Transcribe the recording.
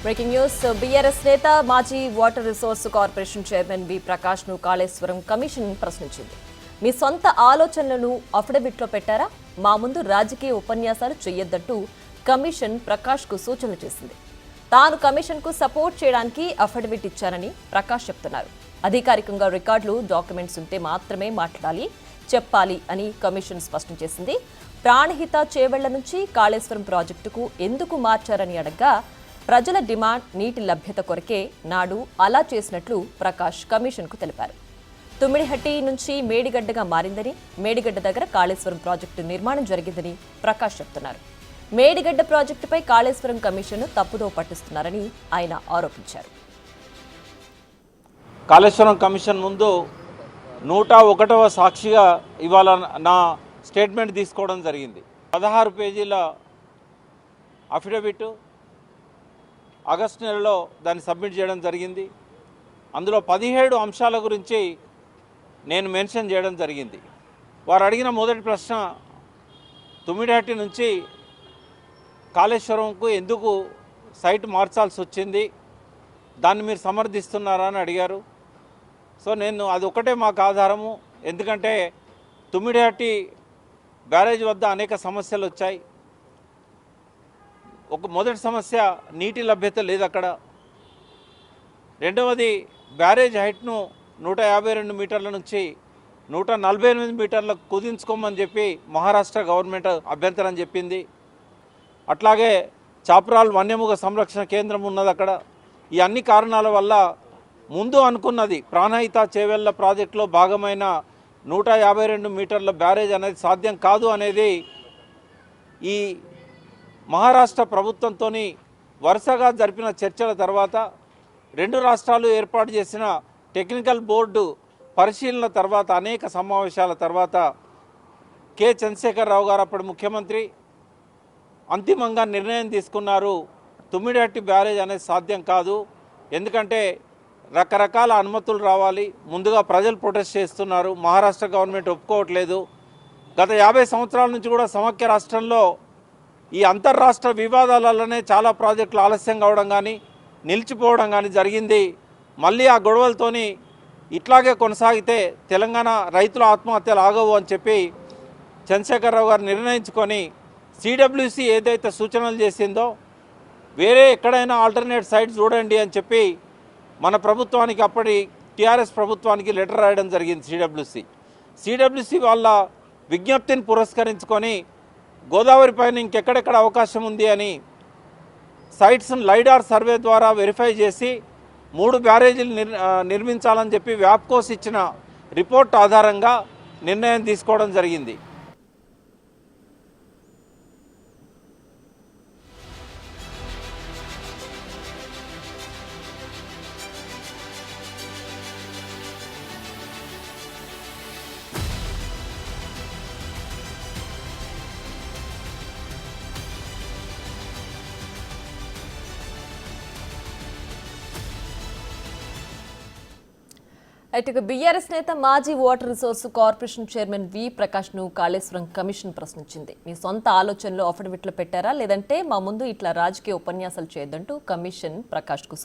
Breaking news. BRS నేత మాజీ water resource corporation chairman వి ప్రకాష్ ను కాళేశ్వరం కమిషన్ ప్రశ్నించింది. మీ సొంత ఆలోచనలను అఫిడవిట్లో పెట్టారా? మా ముందు రాజకీయ ఉపన్యాసాలు చేయొద్దంటూ కమిషన్ ప్రకాష్ కు సూచనలు చేసింది. తాను కమిషన్ కు సపోర్ట్ చేయడానికి అఫిడవిట్ ఇచ్చారని ప్రకాష్ చెప్తున్నారు. అధికారికంగా రికార్డులు, డాక్యుమెంట్స్ ఉంటే మాత్రమే చెప్పాలి అని కమిషన్ స్పష్టం చేసింది. ప్రాణహిత చేవెళ్ల నుంచి కాళేశ్వరం ప్రాజెక్టుకు ఎందుకు మార్చారని అడగ్గా ప్రజల డిమాండ్ నీటి లభ్యత కొరకే నాడు అలా చేసినట్లు ప్రకాష్ కమిషన్కు తెలిపారు. తుమ్మిడిహట్టి నుంచి మేడిగడ్డగా మారిందని, మేడిగడ్డ దగ్గర కాళేశ్వరం ప్రాజెక్టు నిర్మాణం జరిగిందని ప్రకాష్ చెప్తున్నారు. మేడిగడ్డ ప్రాజెక్టుపై కాళేశ్వరం కమిషన్ తప్పుదో పట్టిస్తున్నారని ఆయన ఆరోపించారు. కాళేశ్వరం కమిషన్ ముందు 101వ సాక్షిగా ఇవాళ నా స్టేట్మెంట్ తీసుకోవడం జరిగింది. 16 పేజీల అఫిడవిట్ ఆగస్టు నెలలో దాన్ని సబ్మిట్ చేయడం జరిగింది. అందులో 17 అంశాల గురించి నేను మెన్షన్ చేయడం జరిగింది. వారు అడిగిన మొదటి ప్రశ్న, తుమ్మిడిహట్టి నుంచి కాళేశ్వరంకు ఎందుకు సైట్ మార్చాల్సి వచ్చింది, దాన్ని మీరు సమర్థిస్తున్నారా అని అడిగారు. సో నేను అది ఒకటే మాకు ఆధారము. ఎందుకంటే తుమ్మిడిహట్టి బ్యారేజ్ వద్ద అనేక సమస్యలు వచ్చాయి. మొదటి సమస్య నీటి లభ్యత లేదు అక్కడ. రెండవది బ్యారేజ్ హైట్ను 152 మీటర్ల నుంచి 148 మీటర్లకు కుదించుకోమని చెప్పి మహారాష్ట్ర గవర్నమెంట్ అభ్యంతరం చెప్పింది. అట్లాగే చాపరాల్ వన్యమృగ సంరక్షణ కేంద్రం ఉన్నది అక్కడ. ఈ అన్ని కారణాల వల్ల ముందు అనుకున్నది ప్రాణహిత చేవెళ్ల ప్రాజెక్టులో భాగమైన 152 మీటర్ల బ్యారేజ్ అనేది సాధ్యం కాదు అనేది ఈ మహారాష్ట్ర ప్రభుత్వంతో వరుసగా జరిపిన చర్చల తర్వాత, 2 రాష్ట్రాలు ఏర్పాటు చేసిన టెక్నికల్ బోర్డు పరిశీలన తర్వాత, అనేక సమావేశాల తర్వాత కె చంద్రశేఖరరావు గారు అప్పటి ముఖ్యమంత్రి అంతిమంగా నిర్ణయం తీసుకున్నారు. తుమ్మిడిహట్టి బ్యారేజ్ అనేది సాధ్యం కాదు. ఎందుకంటే రకరకాల అనుమతులు రావాలి. ముందుగా ప్రజలు ప్రొటెస్ట్ చేస్తున్నారు. మహారాష్ట్ర గవర్నమెంట్ ఒప్పుకోవట్లేదు. గత 50 సంవత్సరాల నుంచి కూడా సమైక్య రాష్ట్రంలో ఈ అంతర్రాష్ట్ర వివాదాలలోనే చాలా ప్రాజెక్టులు ఆలస్యం కావడం కానీ, నిలిచిపోవడం కానీ జరిగింది. మళ్ళీ ఆ గొడవలతోని ఇట్లాగే కొనసాగితే తెలంగాణ రైతుల ఆత్మహత్యలు ఆగవు అని చెప్పి చంద్రశేఖరరావు గారు నిర్ణయించుకొని సిడబ్ల్యూసి ఏదైతే సూచనలు చేసిందో, వేరే ఎక్కడైనా ఆల్టర్నేట్ సైట్ చూడండి అని చెప్పి మన ప్రభుత్వానికి, అప్పటి టీఆర్ఎస్ ప్రభుత్వానికి లెటర్ రాయడం జరిగింది. సిడబ్ల్యూసి వాళ్ళ విజ్ఞప్తిని పురస్కరించుకొని గోదావరి పైన ఇంకెక్కడెక్కడ అవకాశం ఉంది అని సైట్స్ను లైడార్ సర్వే ద్వారా వెరిఫై చేసి 3 బ్యారేజీలు నిర్మించాలని చెప్పి వ్యాప్కోస్ ఇచ్చిన రిపోర్ట్ ఆధారంగా నిర్ణయం తీసుకోవడం జరిగింది. అయితే బీఆర్ఎస్ నేత మాజీ వాటర్ రిసోర్స్ కార్పొరేషన్ చైర్మన్ వి ప్రకాష్ ను కాళేశ్వరం కమిషన్ ప్రశ్నించింది. మీ సొంత ఆలోచనలు అఫిడవిట్లో పెట్టారా, లేదంటే మా ముందు ఇట్లా రాజకీయ ఉపన్యాసాలు చేయొద్దంటూ కమిషన్ ప్రకాష్ కు